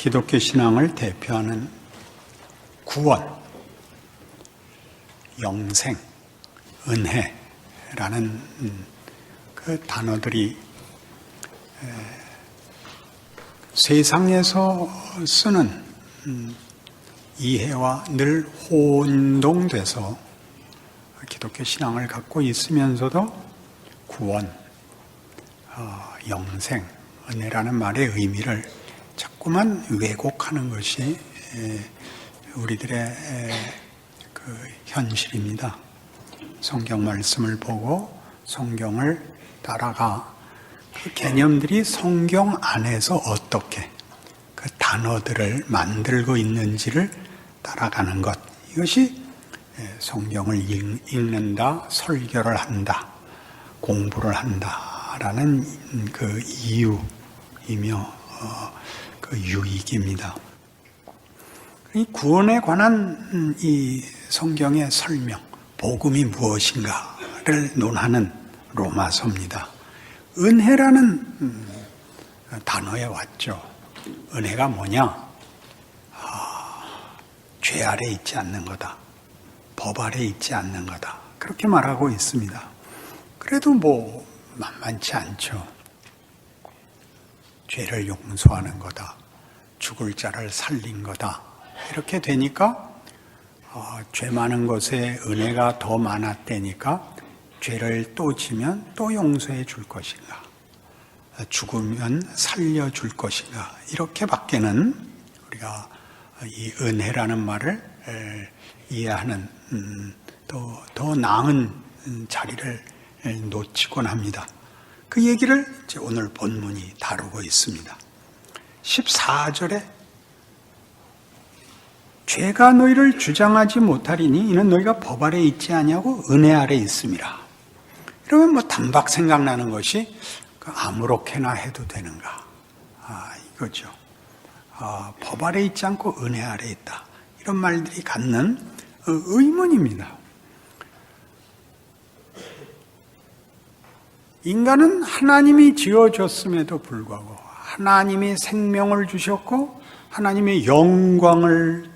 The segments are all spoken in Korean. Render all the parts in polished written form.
기독교 신앙을 대표하는 구원, 영생, 은혜라는 그 단어들이 세상에서 쓰는 이해와 늘 혼동돼서 기독교 신앙을 갖고 있으면서도 구원, 영생, 은혜라는 말의 의미를 자꾸만 왜곡하는 것이 우리들의 그 현실입니다. 성경 말씀을 보고 성경을 따라가 그 개념들이 성경 안에서 어떻게 그 단어들을 만들고 있는지를 따라가는 것, 이것이 성경을 읽는다, 설교를 한다, 공부를 한다라는 그 이유이며 그 유익입니다. 이 구원에 관한 이 성경의 설명, 복음이 무엇인가를 논하는 로마서입니다. 은혜라는 단어에 왔죠. 은혜가 뭐냐? 죄 아래 있지 않는 거다. 법 아래 있지 않는 거다. 그렇게 말하고 있습니다. 그래도 뭐 만만치 않죠. 죄를 용서하는 거다. 죽을 자를 살린 거다. 이렇게 되니까 죄 많은 것에 은혜가 더 많았다니까 죄를 또 지면 또 용서해 줄 것인가, 죽으면 살려줄 것인가, 이렇게밖에는 우리가 이 은혜라는 말을 이해하는 더 나은 자리를 놓치곤 합니다. 그 얘기를 이제 오늘 본문이 다루고 있습니다. 14절에 죄가 너희를 주장하지 못하리니 이는 너희가 법 아래 있지 아니하고 은혜 아래 있음이라. 이러면 뭐 단박 생각나는 것이 아무렇게나 해도 되는가, 이거죠. 법 아래 있지 않고 은혜 아래 있다, 이런 말들이 갖는 의문입니다. 인간은 하나님이 지어줬음에도 불구하고, 하나님이 생명을 주셨고 하나님의 영광을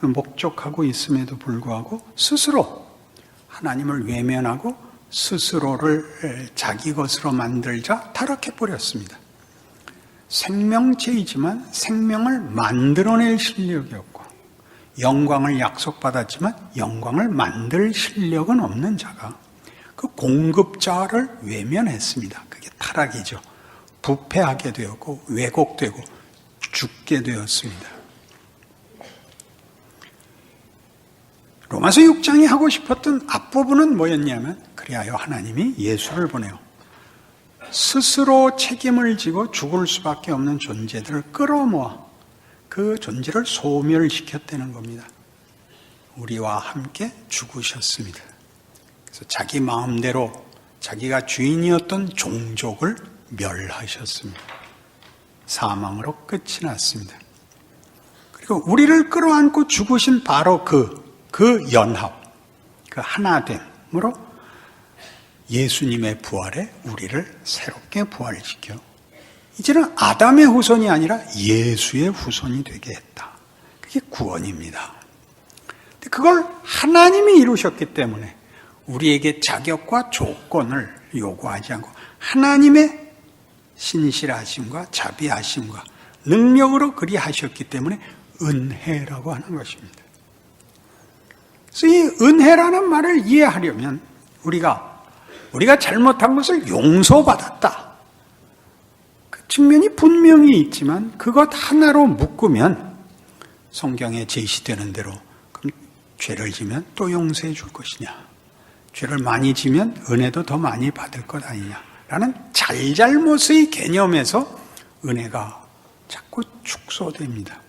목적하고 있음에도 불구하고 스스로 하나님을 외면하고 스스로를 자기 것으로 만들자 타락해버렸습니다. 생명체이지만 생명을 만들어낼 실력이 없고, 영광을 약속받았지만 영광을 만들 실력은 없는 자가 그 공급자를 외면했습니다. 그게 타락이죠. 부패하게 되었고 왜곡되고 죽게 되었습니다. 로마서 6장이 하고 싶었던 앞부분은 뭐였냐면, 그리하여 하나님이 예수를 보내요. 스스로 책임을 지고 죽을 수밖에 없는 존재들을 끌어모아 그 존재를 소멸시켰다는 겁니다. 우리와 함께 죽으셨습니다. 그래서 자기 마음대로 자기가 주인이었던 종족을 멸하셨습니다. 사망으로 끝이 났습니다. 그리고 우리를 끌어안고 죽으신 바로 그 연합, 그 하나됨으로 예수님의 부활에 우리를 새롭게 부활시켜 이제는 아담의 후손이 아니라 예수의 후손이 되게 했다. 그게 구원입니다. 그걸 하나님이 이루셨기 때문에 우리에게 자격과 조건을 요구하지 않고 하나님의 신실하심과 자비하심과 능력으로 그리하셨기 때문에 은혜라고 하는 것입니다. 그래서 이 은혜라는 말을 이해하려면 우리가 잘못한 것을 용서받았다, 그 측면이 분명히 있지만 그것 하나로 묶으면 성경에 제시되는 대로 그럼 죄를 지면 또 용서해 줄 것이냐, 죄를 많이 지면 은혜도 더 많이 받을 것 아니냐라는 잘잘못의 개념에서 은혜가 자꾸 축소됩니다.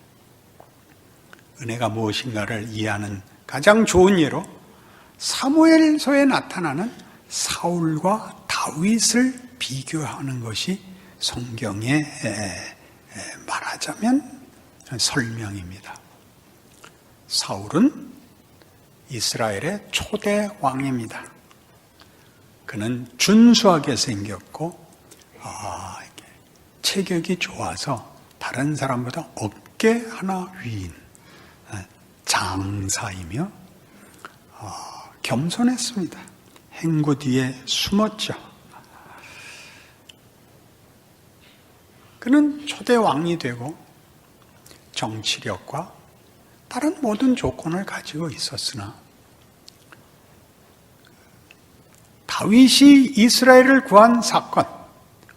은혜가 무엇인가를 이해하는 가장 좋은 예로 사무엘서에 나타나는 사울과 다윗을 비교하는 것이 성경에 말하자면 설명입니다. 사울은 이스라엘의 초대 왕입니다. 그는 준수하게 생겼고 체격이 좋아서 다른 사람보다 6개 하나 위인 장사이며 겸손했습니다. 행구 뒤에 숨었죠. 그는 초대 왕이 되고 정치력과 다른 모든 조건을 가지고 있었으나 다윗이 이스라엘을 구한 사건,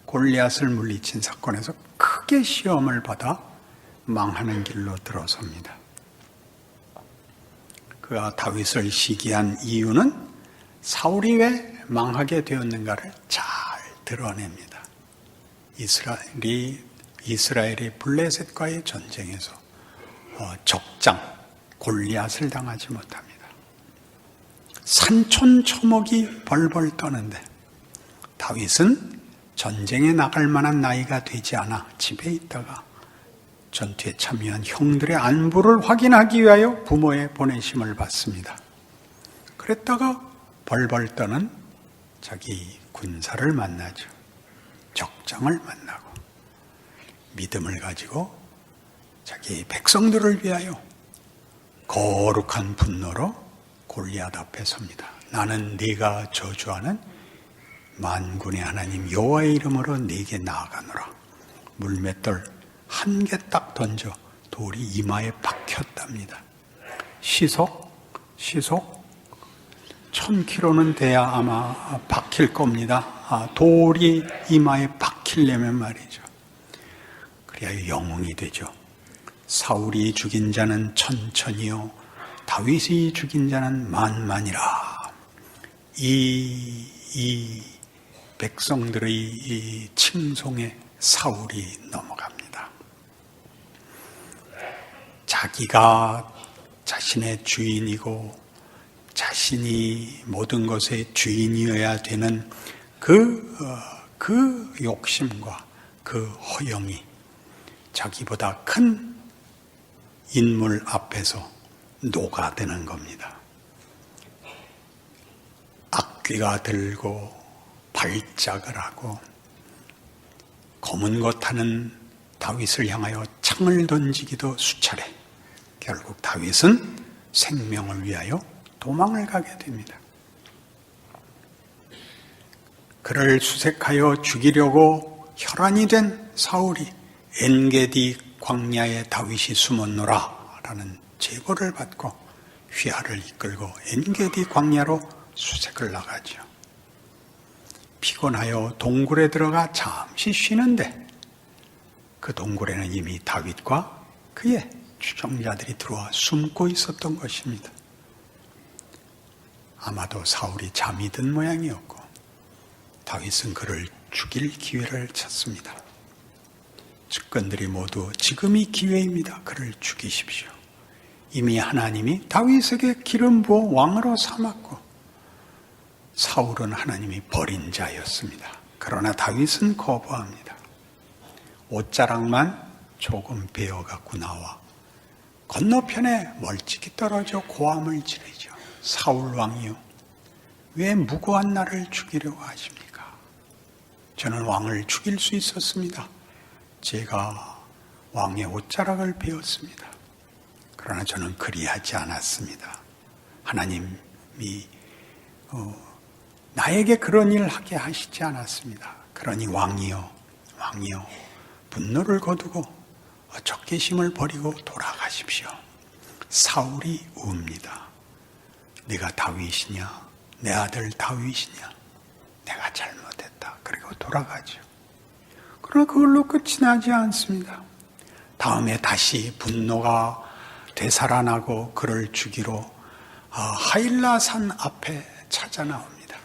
골리앗을 물리친 사건에서 크게 시험을 받아 망하는 길로 들어섭니다. 그가 다윗을 시기한 이유는 사울이 왜 망하게 되었는가를 잘 드러냅니다. 이스라엘이 블레셋과의 전쟁에서 적장 골리앗을 당하지 못합니다. 산촌초목이 벌벌 떠는데 다윗은 전쟁에 나갈 만한 나이가 되지 않아 집에 있다가 전투에 참여한 형들의 안부를 확인하기 위하여 부모의 보내심을 받습니다. 그랬다가 벌벌 떠는 자기 군사를 만나죠. 적장을 만나고 믿음을 가지고 자기 백성들을 위하여 거룩한 분노로 골리앗 앞에 섭니다. 나는 네가 저주하는 만군의 하나님 여호와의 이름으로 네게 나아가노라. 물맷돌 한 개 딱 던져 돌이 이마에 박혔답니다. 시속 1000km는 돼야 아마 박힐 겁니다. 돌이 이마에 박히려면 말이죠. 그래야 영웅이 되죠. 사울이 죽인 자는 천천히요 다윗이 죽인 자는 만만이라. 이 백성들의 이 칭송에 사울이 넘어갑니다. 자기가 자신의 주인이고 자신이 모든 것의 주인이어야 되는 그 욕심과 그 허영이 자기보다 큰 인물 앞에서 녹아드는 겁니다. 악귀가 들고 발작을 하고 검은 것 타는 다윗을 향하여 창을 던지기도 수차례. 결국 다윗은 생명을 위하여 도망을 가게 됩니다. 그를 수색하여 죽이려고 혈안이 된 사울이 엔게디 광야에 다윗이 숨었노라 라는 제보를 받고 휘하를 이끌고 엔게디 광야로 수색을 나가죠. 피곤하여 동굴에 들어가 잠시 쉬는데 그 동굴에는 이미 다윗과 그의 추종자들이 들어와 숨고 있었던 것입니다. 아마도 사울이 잠이 든 모양이었고 다윗은 그를 죽일 기회를 찾습니다. 측근들이 모두 지금이 기회입니다. 그를 죽이십시오. 이미 하나님이 다윗에게 기름 부어 왕으로 삼았고 사울은 하나님이 버린 자였습니다. 그러나 다윗은 거부합니다. 옷자락만 조금 베어갖고 나와 건너편에 멀찍이 떨어져 고함을 지르죠. 사울 왕이요, 왜 무고한 나를 죽이려고 하십니까? 저는 왕을 죽일 수 있었습니다. 제가 왕의 옷자락을 베었습니다. 그러나 저는 그리하지 않았습니다. 하나님이 나에게 그런 일을 하게 하시지 않았습니다. 그러니 왕이요 분노를 거두고 적개심을 버리고 돌아가십시오. 사울이 웁니다. 네가 다윗이냐? 내 아들 다윗이냐? 내가 잘못했다. 그리고 돌아가죠. 그러나 그걸로 끝이 나지 않습니다. 다음에 다시 분노가 되살아나고 그를 죽이러 하일라산 앞에 찾아 나옵니다.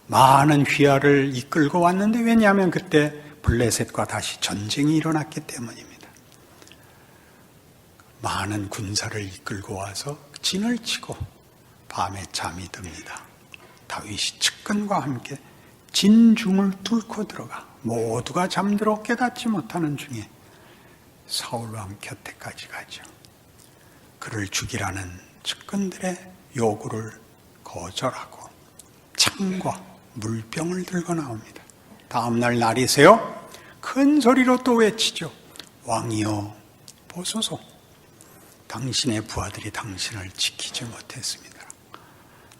많은 휘하를 이끌고 왔는데 왜냐하면 그때 블레셋과 다시 전쟁이 일어났기 때문입니다. 많은 군사를 이끌고 와서 진을 치고 밤에 잠이 듭니다. 다윗이 측근과 함께 진중을 뚫고 들어가 모두가 잠들어 깨닫지 못하는 중에 사울왕 곁에까지 가죠. 그를 죽이라는 측근들의 요구를 거절하고 창과 물병을 들고 나옵니다. 다음날 날이 새어 큰 소리로 또 외치죠. 왕이여 보소서, 당신의 부하들이 당신을 지키지 못했습니다.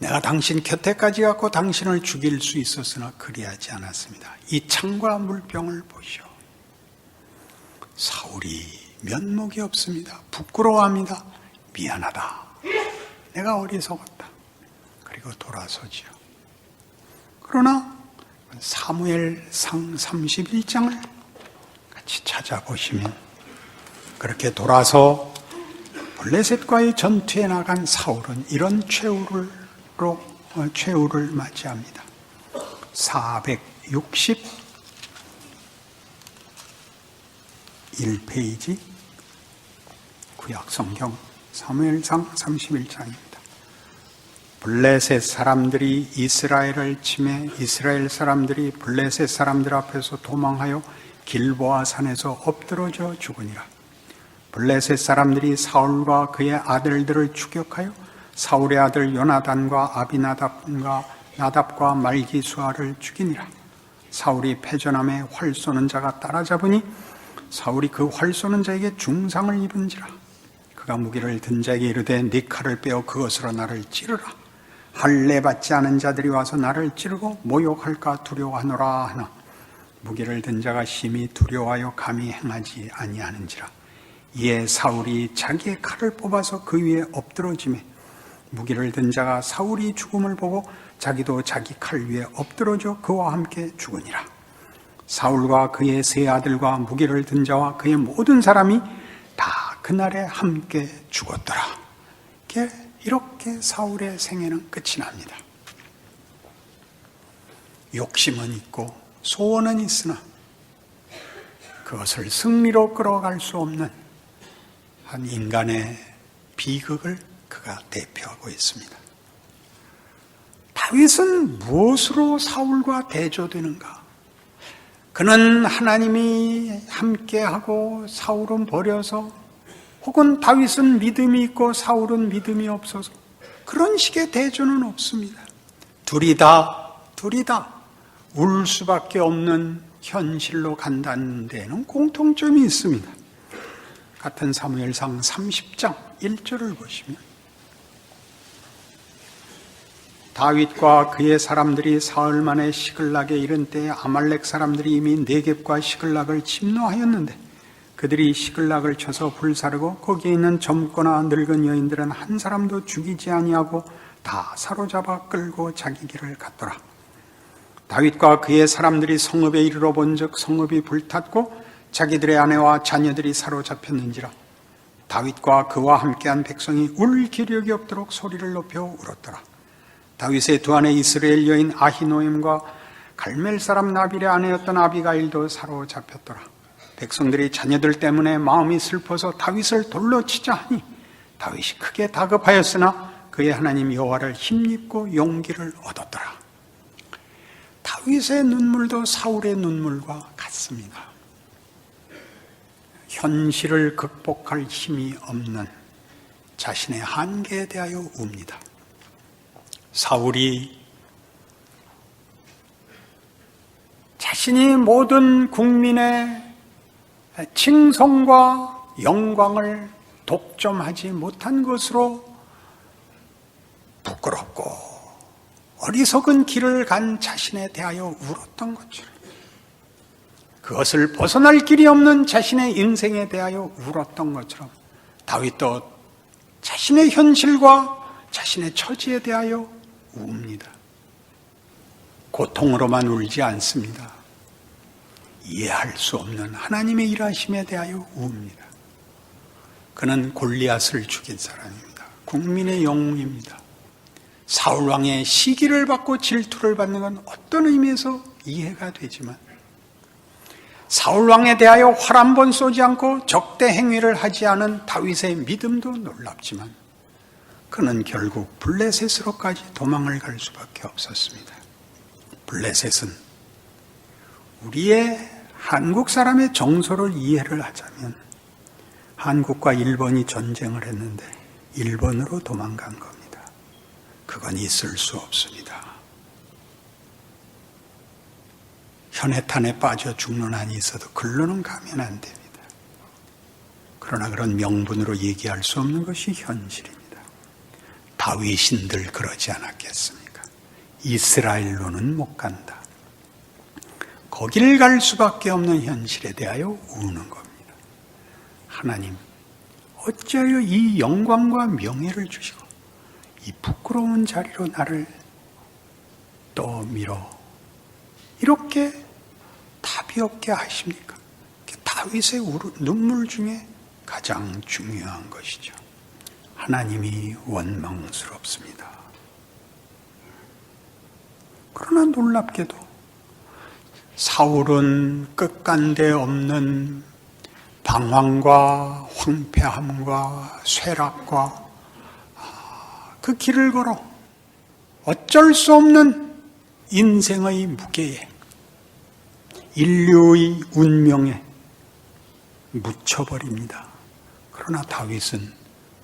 내가 당신 곁에까지 갔고 당신을 죽일 수 있었으나 그리하지 않았습니다. 이 창과 물병을 보시오. 사울이 면목이 없습니다. 부끄러워합니다. 미안하다. 내가 어리석었다. 그리고 돌아서지요. 그러나 사무엘상 31장을 같이 찾아보시면 그렇게 돌아서 블레셋과의 전투에 나간 사울은 이런 최후를 맞이합니다. 461페이지 구약성경 사무엘상 31장입니다. 블레셋 사람들이 이스라엘을 치매 이스라엘 사람들이 블레셋 사람들 앞에서 도망하여 길보아 산에서 엎드러져 죽으니라. 블레셋 사람들이 사울과 그의 아들들을 추격하여 사울의 아들 요나단과 나답과 말기수아를 죽이니라. 사울이 패전함에 활 쏘는 자가 따라잡으니 사울이 그 활 쏘는 자에게 중상을 입은지라. 그가 무기를 든 자에게 이르되 네 칼을 빼어 그것으로 나를 찌르라. 할례 받지 않은 자들이 와서 나를 찌르고 모욕할까 두려워하노라 하나 무기를 든 자가 심히 두려워하여 감히 행하지 아니하는지라. 이에 사울이 자기의 칼을 뽑아서 그 위에 엎드러지매 무기를 든 자가 사울이 죽음을 보고 자기도 자기 칼 위에 엎드러져 그와 함께 죽으니라. 사울과 그의 세 아들과 무기를 든 자와 그의 모든 사람이 다 그날에 함께 죽었더라. 이렇게 사울의 생애는 끝이 납니다. 욕심은 있고 소원은 있으나 그것을 승리로 끌어갈 수 없는 한 인간의 비극을 그가 대표하고 있습니다. 다윗은 무엇으로 사울과 대조되는가? 그는 하나님이 함께하고 사울은 버려서, 혹은 다윗은 믿음이 있고 사울은 믿음이 없어서, 그런 식의 대조는 없습니다. 둘이 다 울 수밖에 없는 현실로 간다는 데에는 공통점이 있습니다. 같은 사무엘상 30장 1절을 보시면 다윗과 그의 사람들이 사흘 만에 시글락에 이른 때에 아말렉 사람들이 이미 네겝과 시글락을 침노하였는데 그들이 시글락을 쳐서 불사르고 거기에 있는 젊거나 늙은 여인들은 한 사람도 죽이지 아니하고 다 사로잡아 끌고 자기 길을 갔더라. 다윗과 그의 사람들이 성읍에 이르러 본즉 성읍이 불탔고 자기들의 아내와 자녀들이 사로잡혔는지라. 다윗과 그와 함께한 백성이 울 기력이 없도록 소리를 높여 울었더라. 다윗의 두 아내 이스라엘 여인 아히노엠과 갈멜 사람 나빌의 아내였던 아비가일도 사로잡혔더라. 백성들이 자녀들 때문에 마음이 슬퍼서 다윗을 돌로 치자 하니 다윗이 크게 다급하였으나 그의 하나님 여호와를 힘입고 용기를 얻었더라. 다윗의 눈물도 사울의 눈물과 같습니다. 현실을 극복할 힘이 없는 자신의 한계에 대하여 웁니다. 사울이 자신이 모든 국민의 칭송과 영광을 독점하지 못한 것으로 부끄럽고 어리석은 길을 간 자신에 대하여 울었던 것처럼, 그것을 벗어날 길이 없는 자신의 인생에 대하여 울었던 것처럼 다윗도 자신의 현실과 자신의 처지에 대하여 웁니다. 고통으로만 울지 않습니다. 이해할 수 없는 하나님의 일하심에 대하여 웁니다. 그는 골리앗을 죽인 사람입니다. 국민의 영웅입니다. 사울왕의 시기를 받고 질투를 받는 건 어떤 의미에서 이해가 되지만, 사울왕에 대하여 활 한 번 쏘지 않고 적대 행위를 하지 않은 다윗의 믿음도 놀랍지만 그는 결국 블레셋으로까지 도망을 갈 수밖에 없었습니다. 블레셋은 우리의 한국 사람의 정서를 이해를 하자면 한국과 일본이 전쟁을 했는데 일본으로 도망간 겁니다. 그건 있을 수 없습니다. 현해탄에 빠져 죽는 한이 있어도 글로는 가면 안 됩니다. 그러나 그런 명분으로 얘기할 수 없는 것이 현실입니다. 다윗인들 그러지 않았겠습니까? 이스라엘로는 못 간다. 거기를 갈 수밖에 없는 현실에 대하여 우는 겁니다. 하나님, 어찌하여 이 영광과 명예를 주시고 이 부끄러운 자리로 나를 떠밀어 이렇게 답이 없게 하십니까? 다윗의 눈물 중에 가장 중요한 것이죠. 하나님이 원망스럽습니다. 그러나 놀랍게도 사울은 끝간데 없는 방황과 황폐함과 쇠락과 그 길을 걸어 어쩔 수 없는 인생의 무게에 인류의 운명에 묻혀버립니다. 그러나 다윗은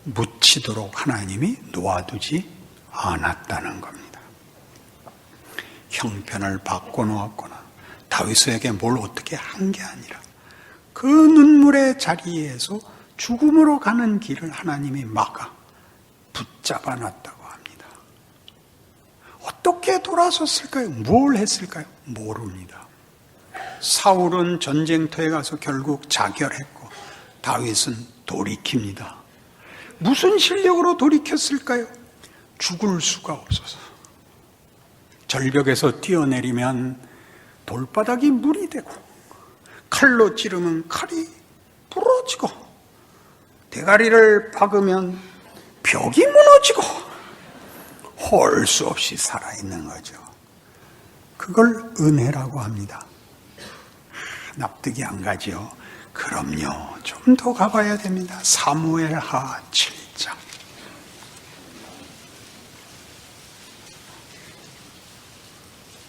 묻히도록 하나님이 놓아두지 않았다는 겁니다. 형편을 바꿔놓았거나 다윗에게 뭘 어떻게 한 게 아니라 그 눈물의 자리에서 죽음으로 가는 길을 하나님이 막아 붙잡아 놨다고 합니다. 어떻게 돌아섰을까요? 뭘 했을까요? 모릅니다. 사울은 전쟁터에 가서 결국 자결했고 다윗은 돌이킵니다. 무슨 실력으로 돌이켰을까요? 죽을 수가 없어서. 절벽에서 뛰어내리면 돌바닥이 물이 되고 칼로 찌르면 칼이 부러지고 대가리를 박으면 벽이 무너지고 홀 수 없이 살아있는 거죠. 그걸 은혜라고 합니다. 납득이 안 가죠. 그럼요. 좀 더 가봐야 됩니다. 사무엘하 7장.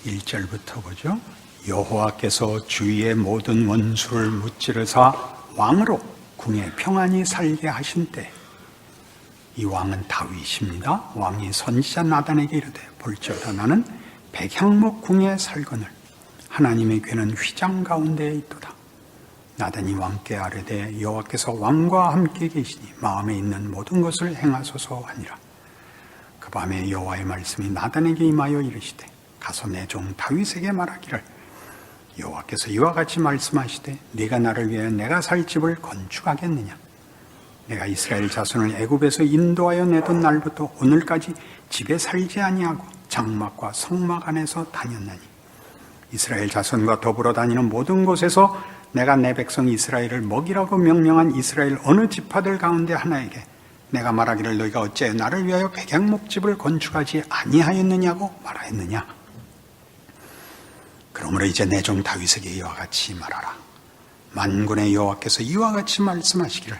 1절부터 보죠. 여호와께서 주위의 모든 원수를 무찌르사 왕으로 궁에 평안히 살게 하신 때, 이 왕은 다윗입니다. 왕이 선지자 나단에게 이르되 볼지어다 나는 백향목 궁에 살거늘 하나님의 궤는 휘장 가운데에 있도다. 나단이 왕께 아뢰되 여호와께서 왕과 함께 계시니 마음에 있는 모든 것을 행하소서 하니라. 그 밤에 여호와의 말씀이 나단에게 임하여 이르시되 가서 내 종 다윗에게 말하기를 여호와께서 이와 같이 말씀하시되 네가 나를 위하여 내가 살 집을 건축하겠느냐. 내가 이스라엘 자손을 애굽에서 인도하여 내던 날부터 오늘까지 집에 살지 아니하고 장막과 성막 안에서 다녔나니 이스라엘 자손과 더불어 다니는 모든 곳에서 내가 내 백성 이스라엘을 먹이라고 명령한 이스라엘 어느 지파들 가운데 하나에게 내가 말하기를 너희가 어찌 나를 위하여 백향목집을 건축하지 아니하였느냐고 말하였느냐. 그러므로 이제 내 종 다윗에게 이와 같이 말하라. 만군의 여호와께서 이와 같이 말씀하시기를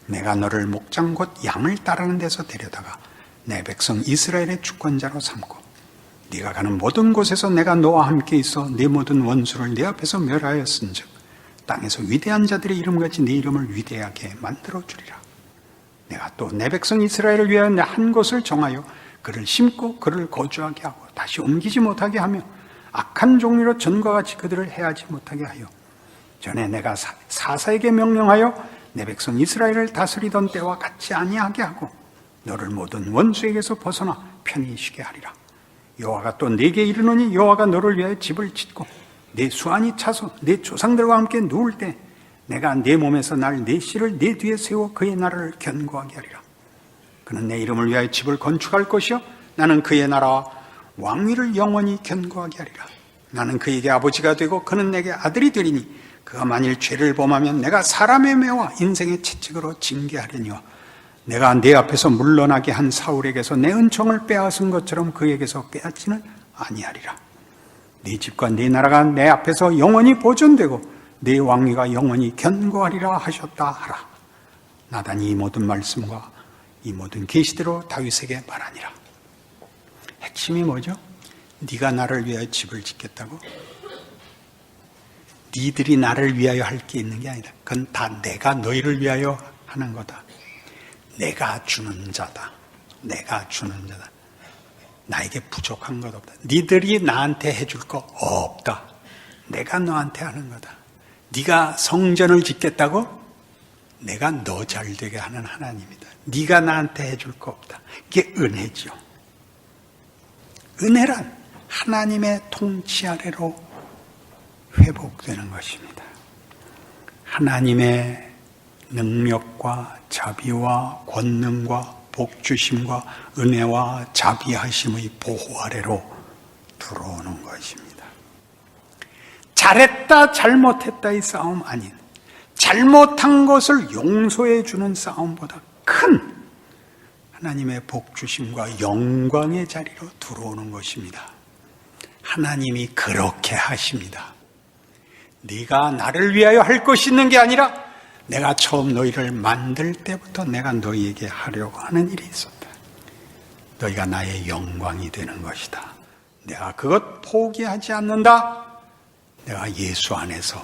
내가 너를 목장 곧 양을 따르는 데서 데려다가 내 백성 이스라엘의 주권자로 삼고 네가 가는 모든 곳에서 내가 너와 함께 있어 네 모든 원수를 네 앞에서 멸하였은즉 땅에서 위대한 자들의 이름같이 네 이름을 위대하게 만들어 주리라. 내가 또 내 백성 이스라엘을 위하여 내 한 곳을 정하여 그를 심고 그를 거주하게 하고 다시 옮기지 못하게 하며 악한 종류로 전과 같이 그들을 해하지 못하게 하여 전에 내가 사사에게 명령하여 내 백성 이스라엘을 다스리던 때와 같지 아니하게 하고 너를 모든 원수에게서 벗어나 편히 쉬게 하리라. 여호와가 또 네게 이르노니 여호와가 너를 위하여 집을 짓고 네 수완이 차서 네 조상들과 함께 누울 때 내가 네 몸에서 날 네 씨를 네 뒤에 세워 그의 나라를 견고하게 하리라. 그는 내 이름을 위하여 집을 건축할 것이요 나는 그의 나라와 왕위를 영원히 견고하게 하리라. 나는 그에게 아버지가 되고 그는 내게 아들이 되리니 그가 만일 죄를 범하면 내가 사람의 매와 인생의 채찍으로 징계하려니와 내가 내 앞에서 물러나게 한 사울에게서 내 은총을 빼앗은 것처럼 그에게서 빼앗지는 아니하리라. 네 집과 네 나라가 내 앞에서 영원히 보존되고 네 왕위가 영원히 견고하리라 하셨다 하라. 나단이 이 모든 말씀과 이 모든 계시대로 다윗에게 말하니라. 핵심이 뭐죠? 네가 나를 위하여 집을 짓겠다고? 니들이 나를 위하여 할 게 있는 게 아니다. 그건 다 내가 너희를 위하여 하는 거다. 내가 주는 자다. 내가 주는 자다. 나에게 부족한 것 없다. 니들이 나한테 해줄 거 없다. 내가 너한테 하는 거다. 네가 성전을 짓겠다고? 내가 너 잘 되게 하는 하나님이다. 네가 나한테 해줄 거 없다. 이게 은혜죠. 은혜란 하나님의 통치 아래로 회복되는 것입니다. 하나님의 능력과 자비와 권능과 복주심과 은혜와 자비하심의 보호 아래로 들어오는 것입니다. 잘했다 잘못했다의 싸움 아닌 잘못한 것을 용서해 주는 싸움보다 큰 하나님의 복주심과 영광의 자리로 들어오는 것입니다. 하나님이 그렇게 하십니다. 네가 나를 위하여 할 것이 있는 게 아니라 내가 처음 너희를 만들 때부터 내가 너희에게 하려고 하는 일이 있었다. 너희가 나의 영광이 되는 것이다. 내가 그것 포기하지 않는다. 내가 예수 안에서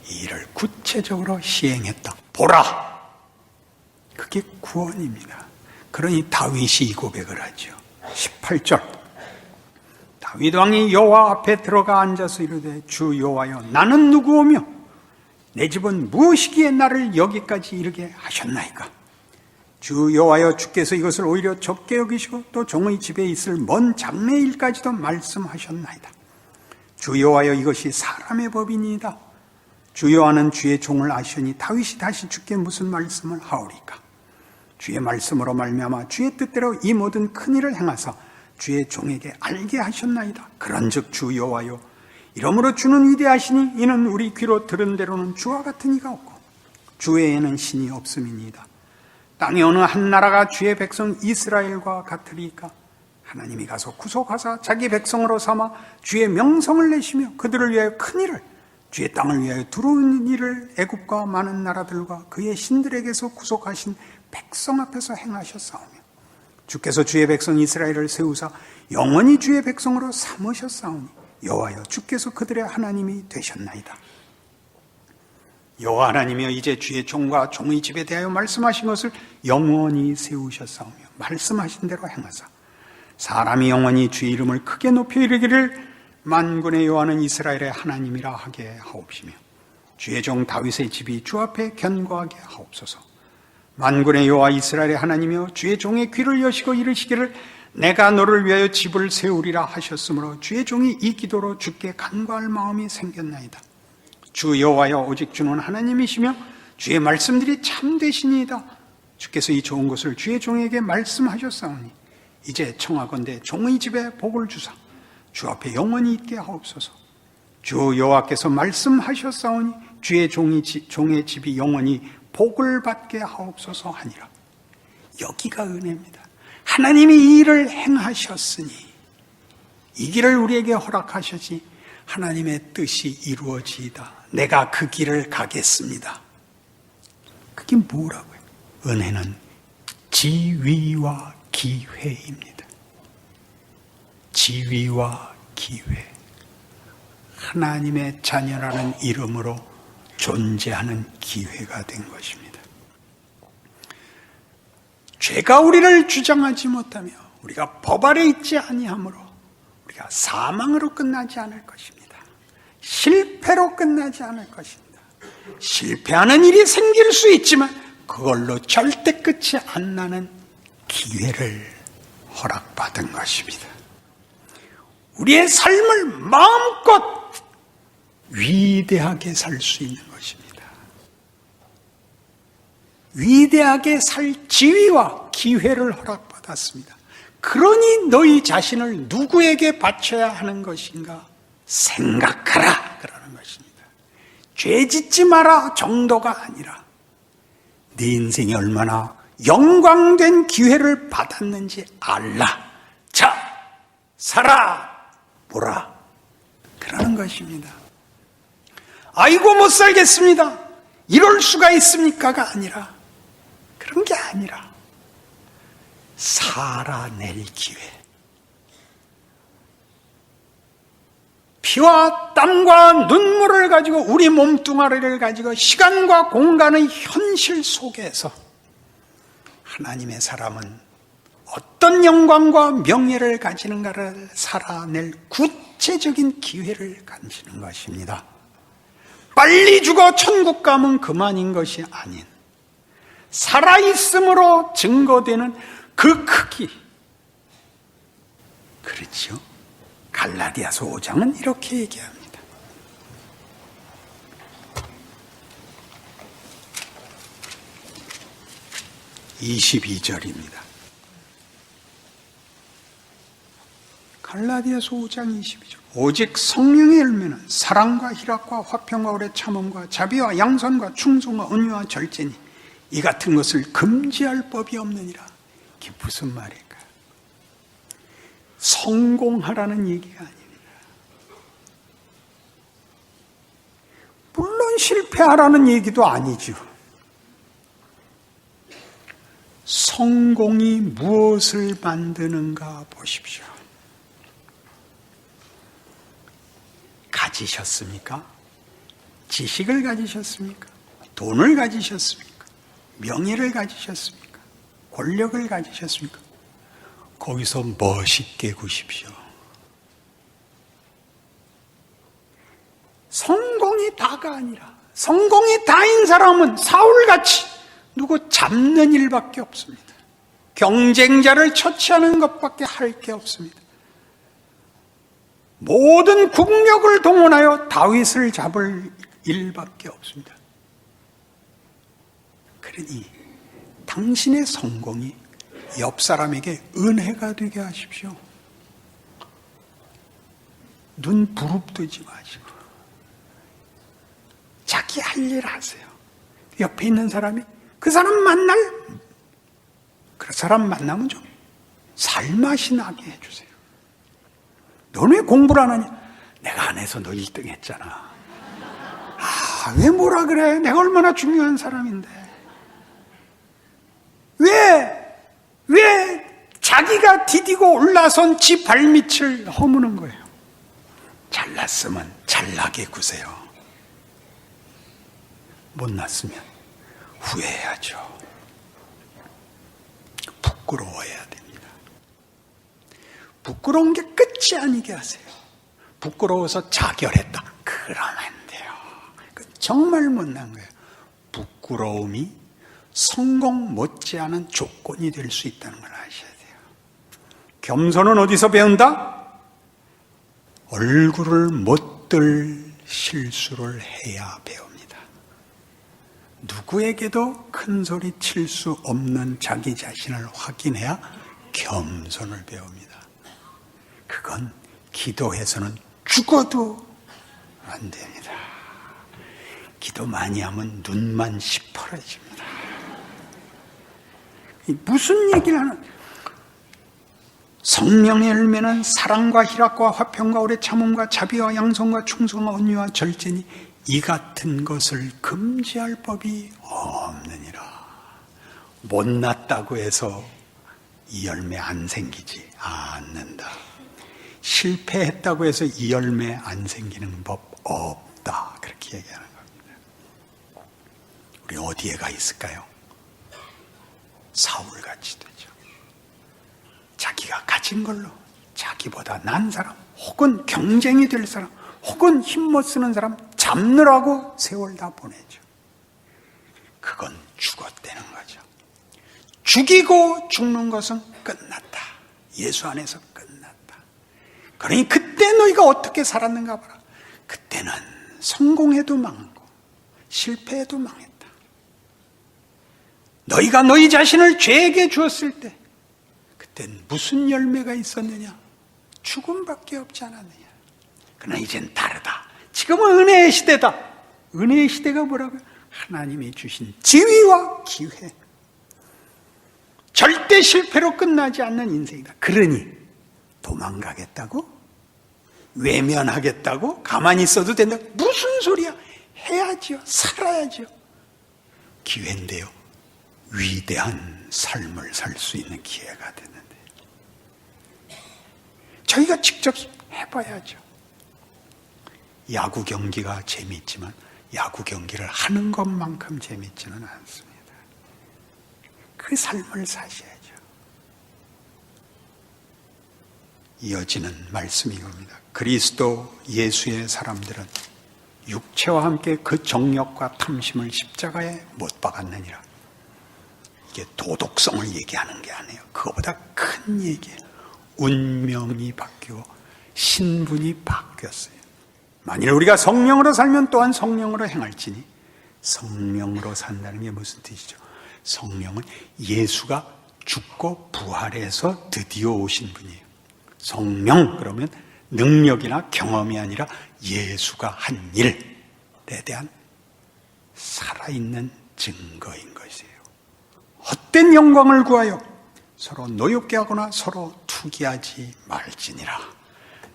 이 일을 구체적으로 시행했다. 보라! 그게 구원입니다. 그러니 다윗이 이 고백을 하죠. 18절 다윗 왕이 여호와 앞에 들어가 앉아서 이르되 주 여호와여 나는 누구오며 내 집은 무엇이기에 나를 여기까지 이르게 하셨나이까? 주 여호와여 주께서 이것을 오히려 적게 여기시고 또 종의 집에 있을 먼 장래 일까지도 말씀하셨나이다. 주 여호와여 이것이 사람의 법이니이다. 주 여호와는 주의 종을 아시니 다윗이 다시 주께 무슨 말씀을 하오리까? 주의 말씀으로 말미암아 주의 뜻대로 이 모든 큰 일을 행하사 주의 종에게 알게 하셨나이다. 그런즉 주 여호와여 이러므로 주는 위대하시니 이는 우리 귀로 들은 대로는 주와 같은 이가 없고 주 외에는 신이 없음이니이다. 땅에 어느 한 나라가 주의 백성 이스라엘과 같으리까? 하나님이 가서 구속하사 자기 백성으로 삼아 주의 명성을 내시며 그들을 위하여 큰 일을 주의 땅을 위하여 두려운 일을 애굽과 많은 나라들과 그의 신들에게서 구속하신 백성 앞에서 행하셨사오며 주께서 주의 백성 이스라엘을 세우사 영원히 주의 백성으로 삼으셨사오니 여호와여 주께서 그들의 하나님이 되셨나이다. 여호와 하나님이여 이제 주의 종과 종의 집에 대하여 말씀하신 것을 영원히 세우셨사오며 말씀하신 대로 행하사 사람이 영원히 주의 이름을 크게 높여 이르기를 만군의 여호와는 이스라엘의 하나님이라 하게 하옵시며 주의 종 다윗의 집이 주 앞에 견고하게 하옵소서. 만군의 여호와 이스라엘의 하나님이여 주의 종의 귀를 여시고 이르시기를 내가 너를 위하여 집을 세우리라 하셨으므로 주의 종이 이 기도로 주께 간구할 마음이 생겼나이다. 주 여호와여 오직 주는 하나님이시며 주의 말씀들이 참되시니이다. 주께서 이 좋은 것을 주의 종에게 말씀하셨사오니 이제 청하건대 종의 집에 복을 주사 주 앞에 영원히 있게 하옵소서. 주 여호와께서 말씀하셨사오니 주의 종의 집이 영원히 복을 받게 하옵소서 하니라. 여기가 은혜입니다. 하나님이 이 일을 행하셨으니 이 길을 우리에게 허락하셨지 하나님의 뜻이 이루어지이다. 내가 그 길을 가겠습니다. 그게 뭐라고요? 은혜는 지위와 기회입니다. 지위와 기회. 하나님의 자녀라는 이름으로 존재하는 기회가 된 것입니다. 죄가 우리를 주장하지 못하며 우리가 법 아래 있지 아니하므로 우리가 사망으로 끝나지 않을 것입니다. 실패로 끝나지 않을 것입니다. 실패하는 일이 생길 수 있지만 그걸로 절대 끝이 안 나는 기회를 허락받은 것입니다. 우리의 삶을 마음껏 위대하게 살 수 있는 것입니다. 위대하게 살 지위와 기회를 허락받았습니다. 그러니 너희 자신을 누구에게 바쳐야 하는 것인가 생각하라 그러는 것입니다. 죄 짓지 마라 정도가 아니라 네 인생이 얼마나 영광된 기회를 받았는지 알라. 자, 살아 보라 그러는 것입니다. 아이고 못 살겠습니다. 이럴 수가 있습니까가 아니라 그런 게 아니라 살아낼 기회. 피와 땀과 눈물을 가지고 우리 몸뚱아리를 가지고 시간과 공간의 현실 속에서 하나님의 사람은 어떤 영광과 명예를 가지는가를 살아낼 구체적인 기회를 가지는 것입니다. 빨리 죽어 천국 가면 그만인 것이 아닌 살아있음으로 증거되는 그 크기. 그렇죠? 갈라디아서 5장은 이렇게 얘기합니다. 22절입니다. 갈라디아서 5장 22절. 오직 성령의 열매는 사랑과 희락과 화평과 오래 참음과 자비와 양선과 충성과 온유와 절제니 이 같은 것을 금지할 법이 없느니라. 이게 무슨 말일까요? 성공하라는 얘기가 아닙니다. 물론 실패하라는 얘기도 아니죠. 성공이 무엇을 만드는가 보십시오. 가지셨습니까? 지식을 가지셨습니까? 돈을 가지셨습니까? 명예를 가지셨습니까? 권력을 가지셨습니까? 거기서 멋있게 구십시오. 성공이 다가 아니라 성공이 다인 사람은 사울같이 누구 잡는 일밖에 없습니다. 경쟁자를 처치하는 것밖에 할 게 없습니다. 모든 국력을 동원하여 다윗을 잡을 일밖에 없습니다. 그러니 당신의 성공이 옆 사람에게 은혜가 되게 하십시오. 눈 부릅뜨지 마시고 자기 할 일 하세요. 옆에 있는 사람이 그 사람 그 사람 만나면 좀 살맛이 나게 해주세요. 너는 왜 공부를 안 하냐? 내가 안 해서 너 1등 했잖아. 왜 뭐라 그래? 내가 얼마나 중요한 사람인데. 왜 자기가 디디고 올라선 지 발밑을 허무는 거예요? 잘났으면 잘나게 구세요. 못났으면 후회해야죠. 부끄러워해야 됩니다. 부끄러운 게 끝이 아니게 하세요. 부끄러워서 자결했다. 그러면 안 돼요. 정말 못난 거예요. 부끄러움이 성공 못지않은 조건이 될 수 있다는 걸 아셔야 돼요. 겸손은 어디서 배운다? 얼굴을 못 들 실수를 해야 배웁니다. 누구에게도 큰 소리 칠 수 없는 자기 자신을 확인해야 겸손을 배웁니다. 그건 기도해서는 죽어도 안 됩니다. 기도 많이 하면 눈만 시퍼러집니다. 무슨 얘기를 하는? 성령의 열매는 사랑과 희락과 화평과 오래 참음과 자비와 양선과 충성과 온유와 절제니 이 같은 것을 금지할 법이 없느니라. 못났다고 해서 이 열매 안 생기지 않는다. 실패했다고 해서 이 열매 안 생기는 법 없다. 그렇게 얘기하는 겁니다. 우리 어디에 가 있을까요? 사울같이 되죠. 자기가 가진 걸로 자기보다 난 사람, 혹은 경쟁이 될 사람, 혹은 힘 못 쓰는 사람 잡느라고 세월 다 보내죠. 그건 죽었다는 거죠. 죽이고 죽는 것은 끝났다. 예수 안에서 끝났다. 그러니 그때 너희가 어떻게 살았는가 봐라. 그때는 성공해도 망하고 실패해도 망했다. 너희가 너희 자신을 죄에게 주었을 때 그땐 무슨 열매가 있었느냐? 죽음밖에 없지 않았느냐? 그러나 이젠 다르다. 지금은 은혜의 시대다. 은혜의 시대가 뭐라고요? 하나님이 주신 지위와 기회. 절대 실패로 끝나지 않는 인생이다. 그러니 도망가겠다고? 외면하겠다고? 가만히 있어도 된다? 무슨 소리야? 해야죠. 살아야죠. 기회인데요. 위대한 삶을 살 수 있는 기회가 됐는데 저희가 직접 해봐야죠. 야구 경기가 재미있지만 야구 경기를 하는 것만큼 재미있지는 않습니다. 그 삶을 사셔야죠. 이어지는 말씀이 옵니다. 그리스도 예수의 사람들은 육체와 함께 그 정욕과 탐심을 십자가에 못 박았느니라. 이게 도덕성을 얘기하는 게 아니에요. 그거보다 큰 얘기예요. 운명이 바뀌고 신분이 바뀌었어요. 만일 우리가 성령으로 살면 또한 성령으로 행할지니, 성령으로 산다는 게 무슨 뜻이죠? 성령은 예수가 죽고 부활해서 드디어 오신 분이에요. 성령 그러면 능력이나 경험이 아니라 예수가 한 일에 대한 살아있는 증거인 것이에요. 헛된 영광을 구하여 서로 노엽게 하거나 서로 투기하지 말지니라.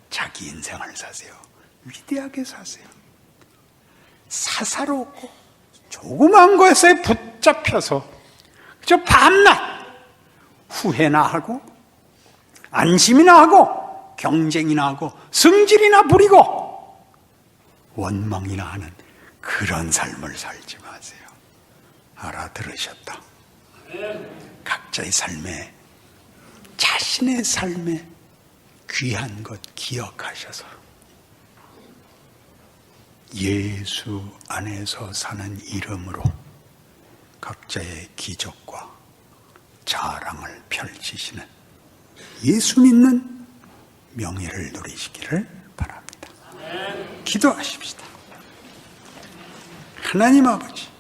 자기 인생을 사세요. 위대하게 사세요. 사사롭고 조그만 것에 붙잡혀서 저 밤낮 후회나 하고 안심이나 하고 경쟁이나 하고 승질이나 부리고 원망이나 하는 그런 삶을 살지 마세요. 알아들으셨다. 각자의 삶에, 자신의 삶에 귀한 것 기억하셔서 예수 안에서 사는 이름으로 각자의 기적과 자랑을 펼치시는 예수 믿는 명예를 누리시기를 바랍니다. 기도하십시다. 하나님 아버지,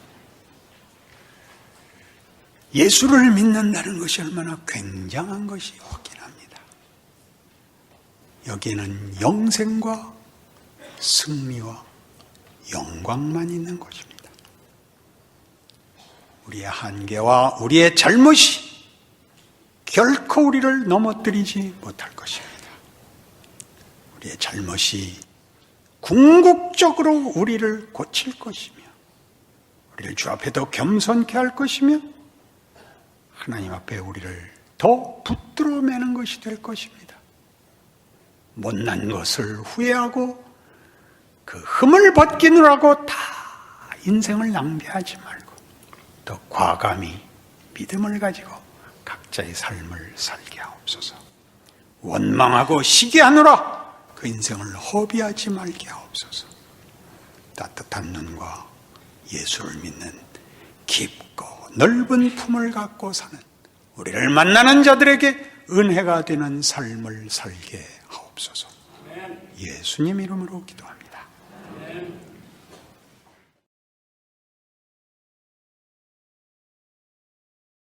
예수를 믿는다는 것이 얼마나 굉장한 것이 확인합니다. 여기에는 영생과 승리와 영광만 있는 것입니다. 우리의 한계와 우리의 잘못이 결코 우리를 넘어뜨리지 못할 것입니다. 우리의 잘못이 궁극적으로 우리를 고칠 것이며 우리를 주 앞에 더 겸손케 할 것이며 하나님 앞에 우리를 더 붙들어 매는 것이 될 것입니다. 못난 것을 후회하고 그 흠을 벗기느라고 다 인생을 낭비하지 말고 더 과감히 믿음을 가지고 각자의 삶을 살게 하옵소서. 원망하고 시기하느라 그 인생을 허비하지 말게 하옵소서. 따뜻한 눈과 예수를 믿는 깊고 넓은 품을 갖고 사는 우리를 만나는 자들에게 은혜가 되는 삶을 살게 하옵소서. 예수님 이름으로 기도합니다.